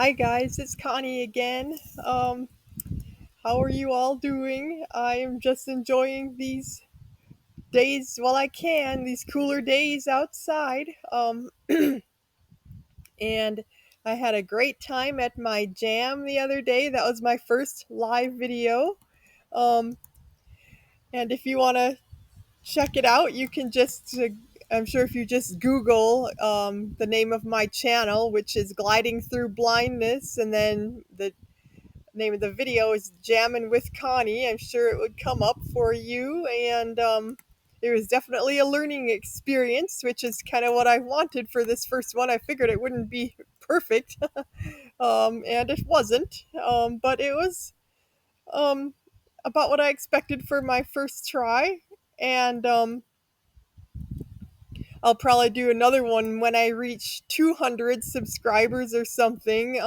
Hi guys, it's Connie again. How are you all doing? I am just enjoying these days while I can, these cooler days outside. And I had a great time at my jam the other day. That was my first live video. Um, and if you want to check it out, you can I'm sure if you just Google the name of my channel, which is Gliding Through Blindness, and then the name of the video is Jammin' with Connie. I'm sure it would come up for you. And it was definitely a learning experience, which is kind of what I wanted for this first one. I figured it wouldn't be perfect, and it wasn't. But it was um, about what I expected for my first try. And I'll probably do another one when I reach 200 subscribers or something.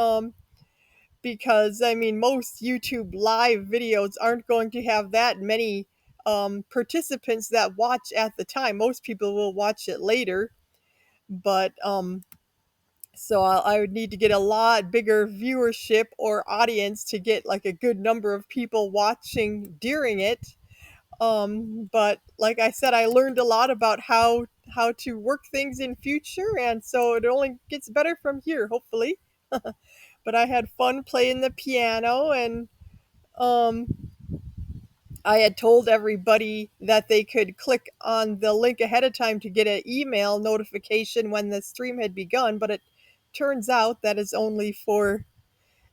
Because I mean, most YouTube live videos aren't going to have that many participants that watch at the time. Most people will watch it later, but so I would need to get a lot bigger viewership or audience to get like a good number of people watching during it. But like I said, I learned a lot about how to work things in future, and so it only gets better from here, hopefully. But I had fun playing the piano, and um, I had told everybody that they could click on the link ahead of time to get an email notification when the stream had begun, but it turns out that is only for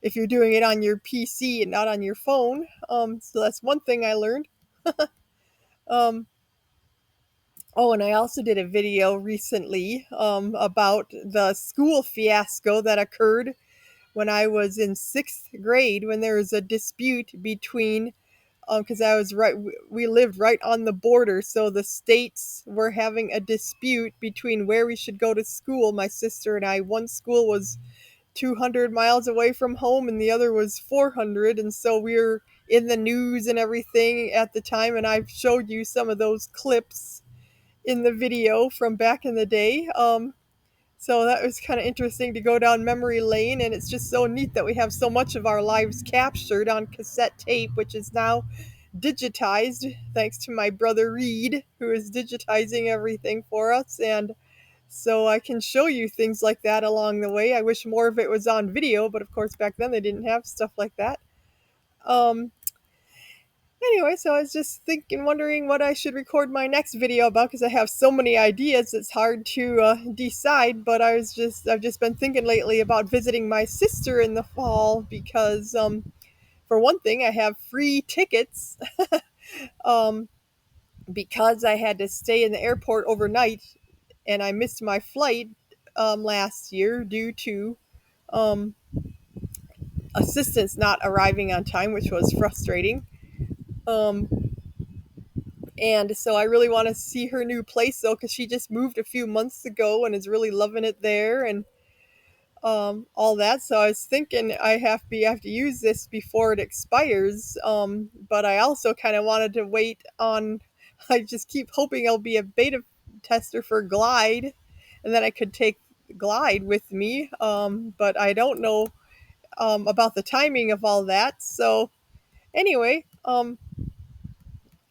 if you're doing it on your PC and not on your phone. So that's one thing I learned. Um, oh, and I also did a video recently about the school fiasco that occurred when I was in sixth grade when there was a dispute between because I was right. We lived right on the border, so the states were having a dispute between where we should go to school. My sister and I. One school was 200 miles away from home, and the other was 400, and so we were in the news and everything at the time. And I've showed you some of those clips in the video from back in the day. So that was kind of interesting to go down memory lane, and it's just so neat that we have so much of our lives captured on cassette tape, which is now digitized thanks to my brother Reed, who is digitizing everything for us. And so I can show you things like that along the way. I wish more of it was on video, but of course back then they didn't have stuff like that. Um, anyway, so I was just thinking, wondering what I should record my next video about because I have so many ideas. It's hard to decide. But I've just been thinking lately about visiting my sister in the fall because, for one thing, I have free tickets. um, because I had to stay in the airport overnight and I missed my flight last year due to um, assistants not arriving on time, which was frustrating. Um, and so I really want to see her new place though, because she just moved a few months ago and is really loving it there and all that. So I was thinking have to use this before it expires. But I also kind of wanted to wait on. I just keep hoping I'll be a beta tester for Glide, and then I could take Glide with me. But I don't know about the timing of all that. So anyway,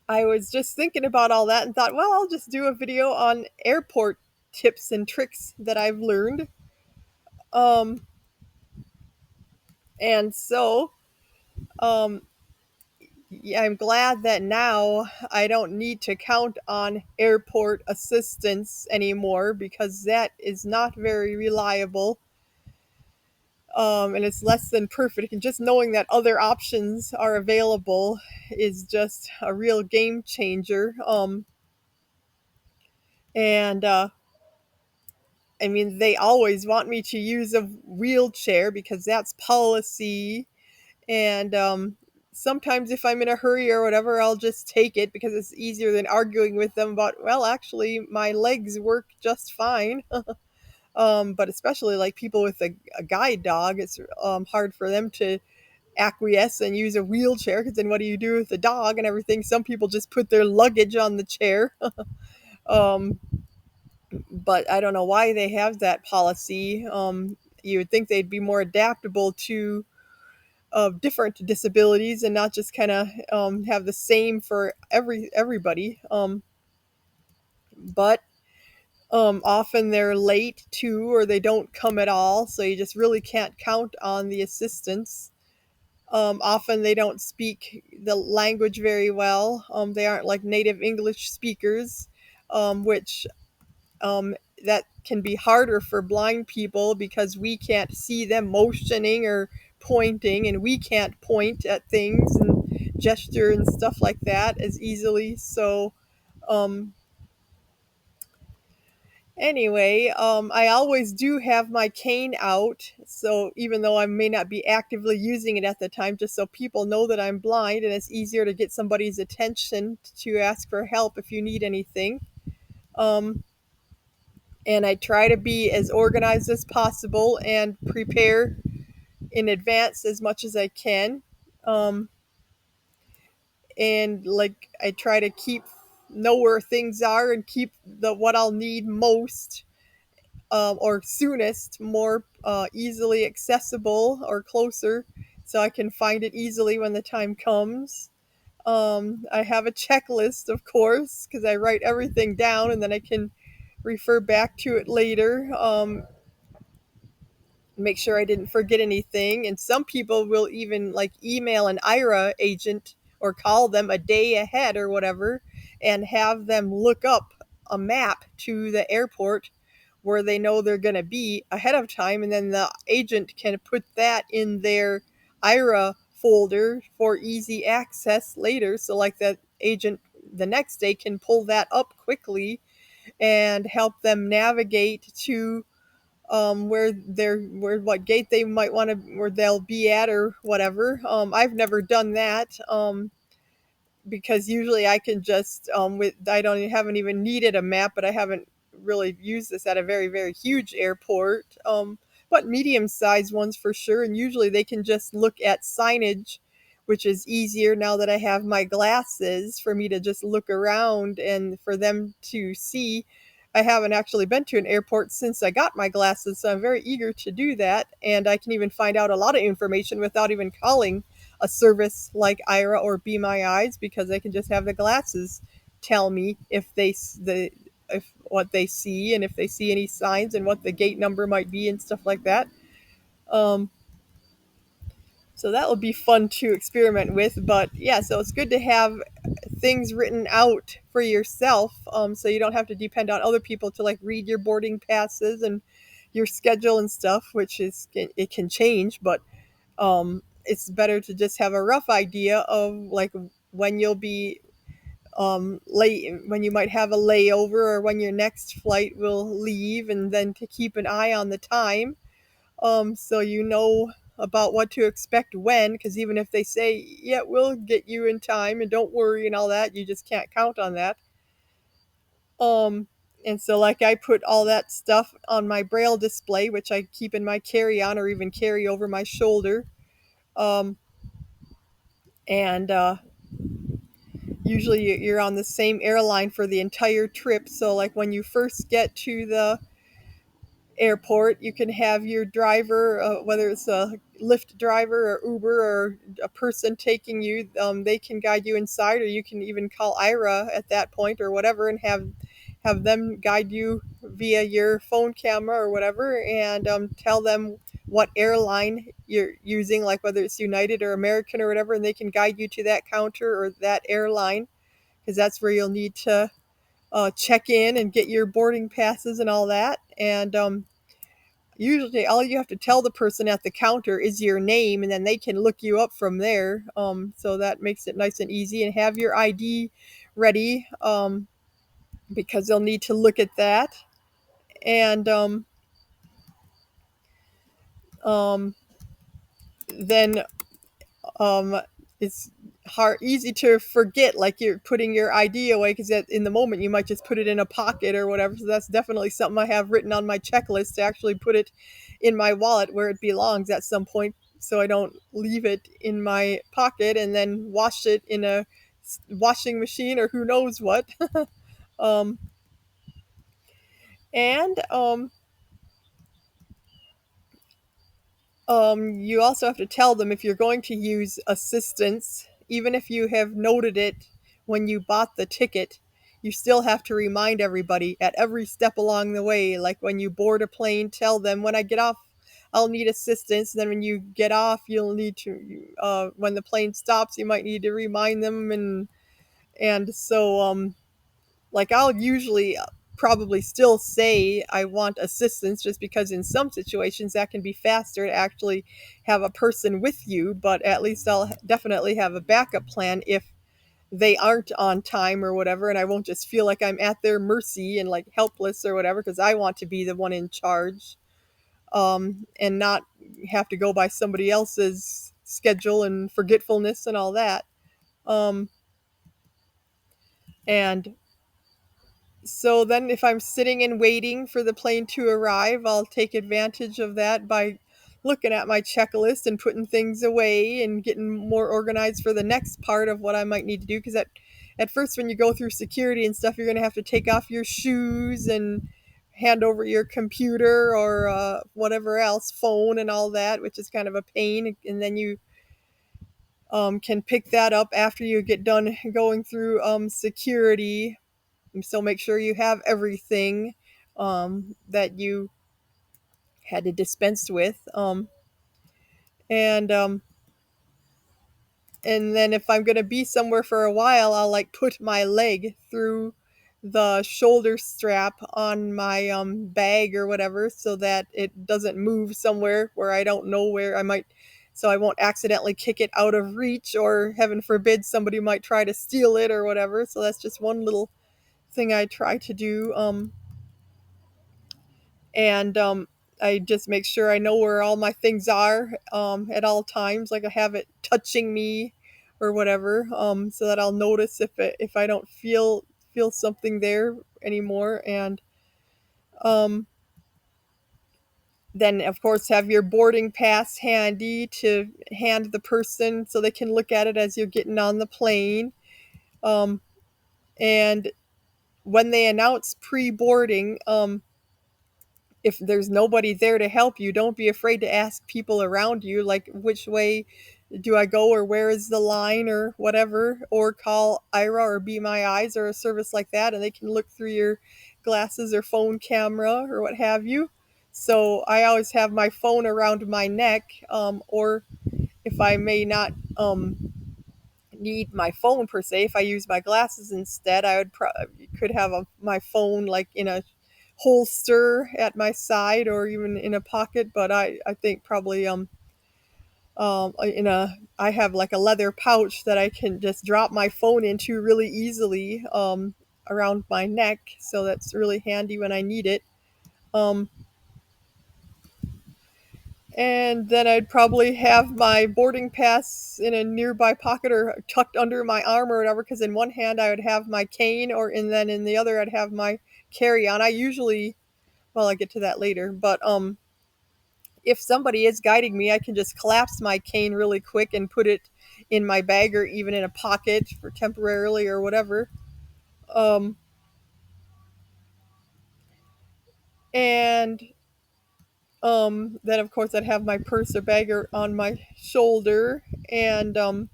I was just thinking about all that and thought, well, I'll just do a video on airport tips and tricks that I've learned. Um, and so um, yeah, I'm glad that now I don't need to count on airport assistance anymore because that is not very reliable. And it's less than perfect. And just knowing that other options are available is just a real game changer. And I mean, they always want me to use a wheelchair because that's policy. And sometimes if I'm in a hurry or whatever, I'll just take it because it's easier than arguing with them about, well, actually, my legs work just fine. But especially like people with a guide dog, it's hard for them to acquiesce and use a wheelchair because then what do you do with the dog and everything? Some people just put their luggage on the chair. um, but I don't know why they have that policy. you would think they'd be more adaptable to different disabilities and not just kind of have the same for everybody. But often they're late too, or they don't come at all, so you just really can't count on the assistance. Often they don't speak the language very well. They aren't like native English speakers, which um, that can be harder for blind people because we can't see them motioning or pointing, and we can't point at things and gesture and stuff like that as easily. So, um, anyway, I always do have my cane out. So even though I may not be actively using it at the time, just so people know that I'm blind and it's easier to get somebody's attention to ask for help if you need anything. Um, and I try to be as organized as possible and prepare in advance as much as I can. Um, and like I try to keep know where things are and keep the what I'll need most or soonest more easily accessible or closer so I can find it easily when the time comes. I have a checklist, of course, because I write everything down and then I can refer back to it later. Make sure I didn't forget anything. And some people will even like email an IRA agent or call them a day ahead or whatever and have them look up a map to the airport where they know they're going to be ahead of time. And then the agent can put that in their IRA folder for easy access later. So, like, that agent the next day can pull that up quickly and help them navigate to where where what gate they might want to where they'll be at or whatever. I've never done that. Because usually I can just with I don't haven't even needed a map, but I haven't really used this at a very huge airport. But medium sized ones for sure, and usually they can just look at signage, which is easier now that I have my glasses for me to just look around and for them to see. I haven't actually been to an airport since I got my glasses, so I'm very eager to do that, and I can even find out a lot of information without even calling a service like Ira or Be My Eyes because they can just have the glasses tell me if if what they see and if they see any signs and what the gate number might be and stuff like that. Um, so that would be fun to experiment with. But yeah, so it's good to have things written out for yourself, so you don't have to depend on other people to like read your boarding passes and your schedule and stuff, which is it can change, but it's better to just have a rough idea of like when you'll be late, when you might have a layover, or when your next flight will leave, and then to keep an eye on the time, so you know about what to expect when. Because even if they say, "Yeah, we'll get you in time," and don't worry and all that, you just can't count on that. Um, and so like I put all that stuff on my braille display, which I keep in my carry-on or even carry over my shoulder. Um, and usually you're on the same airline for the entire trip. So, like, when you first get to the airport, you can have your driver, whether it's a Lyft driver or Uber or a person taking you, they can guide you inside, or you can even call Ira at that point or whatever and have them guide you via your phone camera or whatever, and tell them what airline you're using, like whether it's United or American or whatever, and they can guide you to that counter or that airline because that's where you'll need to check in and get your boarding passes and all that. And usually, all you have to tell the person at the counter is your name, and then they can look you up from there. So that makes it nice and easy. And have your ID ready because they'll need to look at that. And um, then um, it's easy to forget, like you're putting your ID away because in the moment you might just put it in a pocket or whatever. So that's definitely something I have written on my checklist to actually put it in my wallet where it belongs at some point, so I don't leave it in my pocket and then wash it in a washing machine or who knows what. um, and You also have to tell them if you're going to use assistance, even if you have noted it when you bought the ticket, you still have to remind everybody at every step along the way. Like when you board a plane, tell them when I get off, I'll need assistance. Then when you get off, you'll need to, when the plane stops, you might need to remind them. And so, like I'll usually probably still say I want assistance just because in some situations that can be faster to actually have a person with you, but at least I'll definitely have a backup plan if they aren't on time or whatever, and I won't just feel like I'm at their mercy and like helpless or whatever because I want to be the one in charge, and not have to go by somebody else's schedule and forgetfulness and all that. Um, and So then, if I'm sitting and waiting for the plane to arrive, I'll take advantage of that by looking at my checklist and putting things away and getting more organized for the next part of what I might need to do. Because at first, when you go through security and stuff, you're going to have to take off your shoes and hand over your computer or whatever else, phone and all that, which is kind of a pain. And then you can pick that up after you get done going through security, so make sure you have everything that you had to dispense with. And and then if I'm gonna be somewhere for a while, I'll like put my leg through the shoulder strap on my bag or whatever so that it doesn't move somewhere where I don't know where I might, so I won't accidentally kick it out of reach, or heaven forbid somebody might try to steal it or whatever. So that's just one little thing I try to do. And I just make sure I know where all my things are at all times, like I have it touching me or whatever, so that I'll notice if I don't feel something there anymore. And um, then, of course, have your boarding pass handy to hand the person so they can look at it as you're getting on the plane. Um, and when they announce pre-boarding, if there's nobody there to help you, don't be afraid to ask people around you, like, which way do I go, or where is the line, or whatever, or call Ira or Be My Eyes or a service like that, and they can look through your glasses or phone camera or what have you. So I always have my phone around my neck, or if I may not need my phone per se. If I use my glasses instead, I would could have my phone like in a holster at my side or even in a pocket. But I think probably in a I have like a leather pouch that I can just drop my phone into really easily around my neck. So that's really handy when I need it. Um, And then I'd probably have my boarding pass in a nearby pocket or tucked under my arm or whatever, because in one hand I would have my cane, and then in the other I'd have my carry on. I usually, well, I get to that later, but if somebody is guiding me, I can just collapse my cane really quick and put it in my bag or even in a pocket for temporarily or whatever. Um, and then of course I'd have my purse or bag on my shoulder, and um,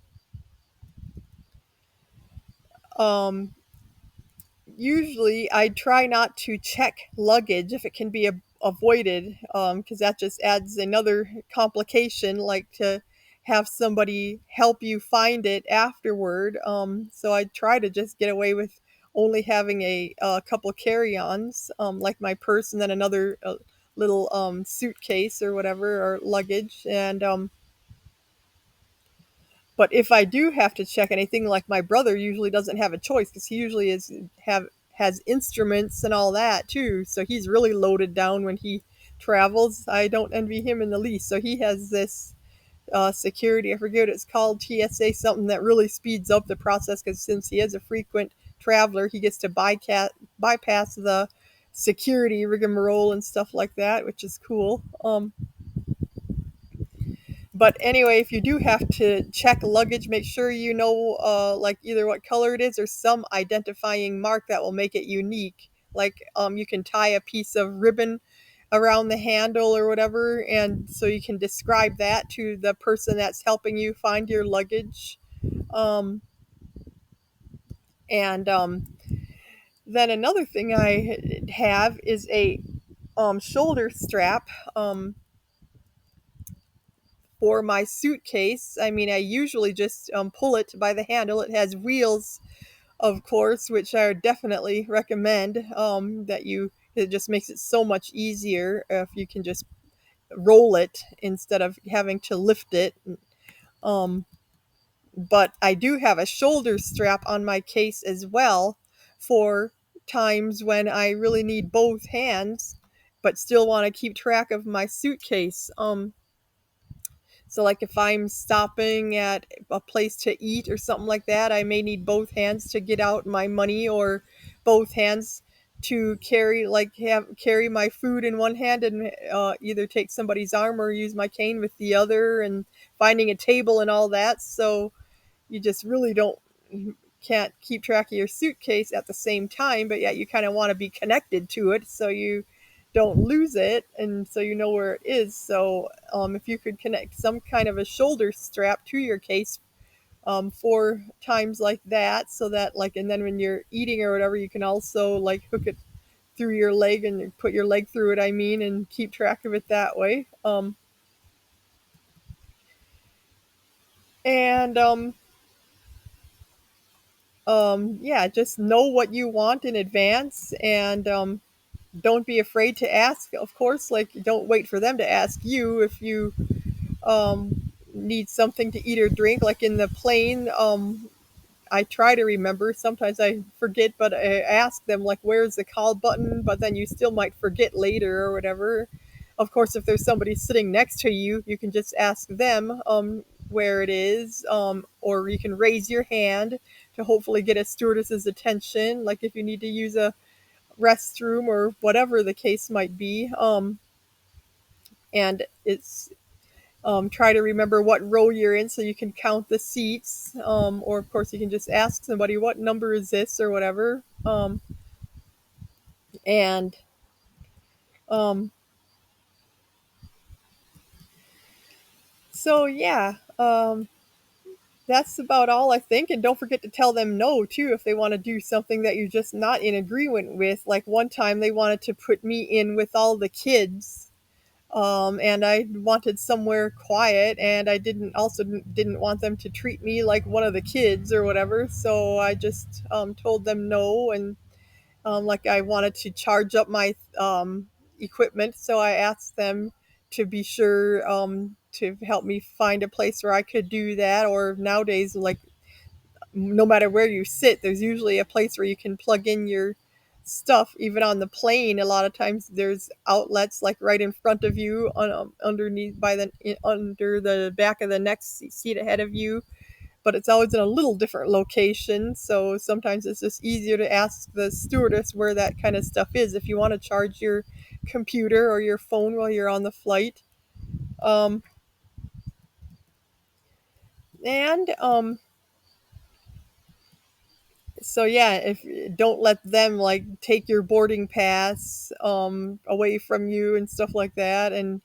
usually I try not to check luggage if it can be avoided, because that just adds another complication, like to have somebody help you find it afterward. So I try to just get away with only having a couple carry-ons, like my purse and then another little suitcase or whatever, or luggage. And but if I do have to check anything, like my brother usually doesn't have a choice because he usually has instruments and all that too. So he's really loaded down when he travels. I don't envy him in the least. So he has this security. I forget what it's called, TSA something, that really speeds up the process because since he is a frequent traveler, he gets to bypass the security rigmarole and stuff like that, which is cool. But anyway, if you do have to check luggage, make sure you know, like either what color it is or some identifying mark that will make it unique. Like you can tie a piece of ribbon around the handle or whatever, and so you can describe that to the person that's helping you find your luggage. Um, and Then another thing I have is a shoulder strap for my suitcase. I mean, I usually just pull it by the handle. It has wheels, of course, which I would definitely recommend. It just makes it so much easier if you can just roll it instead of having to lift it. Um, but I do have a shoulder strap on my case as well for times when I really need both hands, but still want to keep track of my suitcase. So, like if I'm stopping at a place to eat or something like that, I may need both hands to get out my money, or both hands to carry my food in one hand and either take somebody's arm or use my cane with the other, and finding a table and all that. So you just really don't can't keep track of your suitcase at the same time, but yet you kind of want to be connected to it so you don't lose it, and so you know where it is. So if you could connect some kind of a shoulder strap to your case for times like that, so that like, and then when you're eating or whatever, you can also like hook it through your leg and put your leg through it, I mean, and keep track of it that way. And Yeah, just know what you want in advance, and don't be afraid to ask. Of course, like don't wait for them to ask you if you need something to eat or drink. Like in the plane, I try to remember. Sometimes I forget, but I ask them like, "Where's the call button?" But then you still might forget later or whatever. Of course, if there's somebody sitting next to you, you can just ask them where it is, or you can raise your hand to hopefully get a stewardess's attention. Like if you need to use a restroom or whatever the case might be. And it's Try to remember what row you're in so you can count the seats. Or, of course, you can just ask somebody, what number is this or whatever. And um, so, yeah, that's about all I think. And don't forget to tell them no, too, if they want to do something that you're just not in agreement with. Like one time they wanted to put me in with all the kids. And I wanted somewhere quiet, and I didn't want them to treat me like one of the kids or whatever. So I just told them no, and like I wanted to charge up my equipment, so I asked them to be sure to help me find a place where I could do that. Or nowadays, like no matter where you sit, there's usually a place where you can plug in your stuff. Even on the plane, a lot of times there's outlets like right in front of you, underneath under the back of the next seat ahead of you. But it's always in a little different location, so sometimes it's just easier to ask the stewardess where that kind of stuff is if you want to charge your computer or your phone while you're on the flight. Um, and So yeah, if don't let them like take your boarding pass away from you and stuff like that. And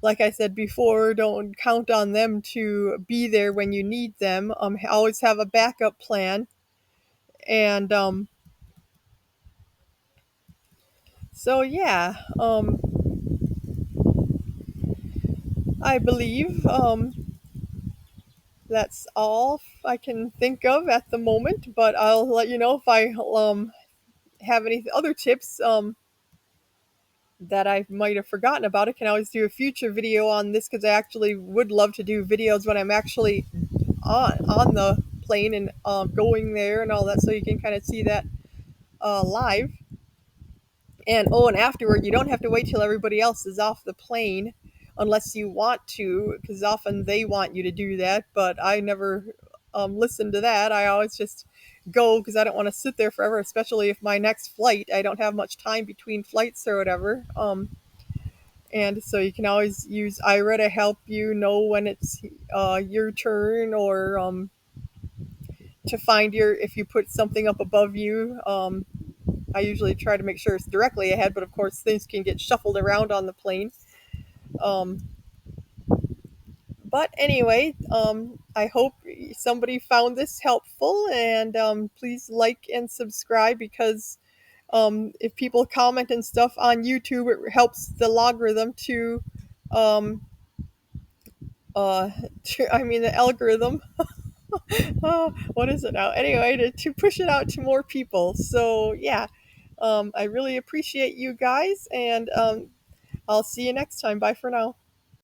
like I said before, don't count on them to be there when you need them. Always have a backup plan. And so yeah, I believe that's all I can think of at the moment. But I'll let you know if I have any other tips that I might have forgotten about. I can always do a future video on this, because I actually would love to do videos when I'm actually on the plane and going there and all that, so you can kind of see that live. And oh, and afterward, you don't have to wait till everybody else is off the plane unless you want to, because often they want you to do that. But I never listen to that. I always just go because I don't want to sit there forever, especially if my next flight, I don't have much time between flights or whatever. And so you can always use Ira to help you know when it's your turn, or to find your, if you put something up above you. I usually try to make sure it's directly ahead, but of course things can get shuffled around on the plane. Um, but anyway, I hope somebody found this helpful, and please like and subscribe because if people comment and stuff on YouTube, it helps the logarithm to, um, I mean, the algorithm. What is it now? Anyway, to push it out to more people. So, yeah, I really appreciate you guys, and I'll see you next time. Bye for now.